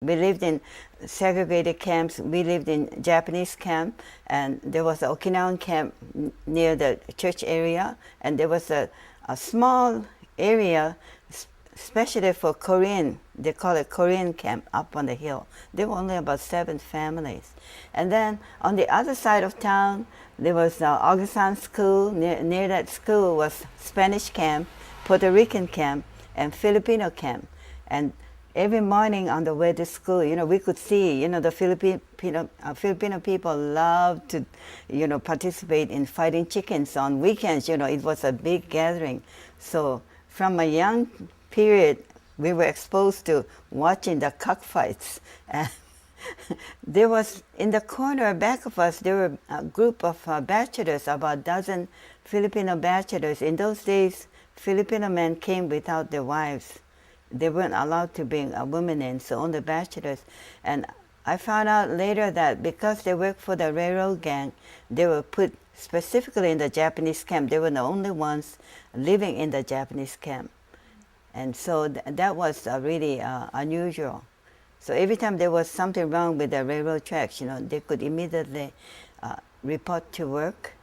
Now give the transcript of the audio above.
We lived in segregated camps. We lived in Japanese camp, and there was an Okinawan camp near the church area, and there was a small area especially for Korean. They call it Korean camp up on the hill. There were only about 7 families. And then on the other side of town, there was Augustine School. Near that school was Spanish camp, Puerto Rican camp, and Filipino camp. And every morning on the way to school, we could see, the Filipino people love to, participate in fighting chickens on weekends. It was a big gathering. So from a young period, we were exposed to watching the cockfights. And there was, in the corner back of us, there were a group of bachelors, about a dozen Filipino bachelors. In those days, Filipino men came without their wives. They weren't allowed to bring a woman in, so only bachelors. And I found out later that because they worked for the railroad gang, they were put specifically in the Japanese camp. They were the only ones living in the Japanese camp. And so that was really unusual. So every time there was something wrong with the railroad tracks, they could immediately report to work.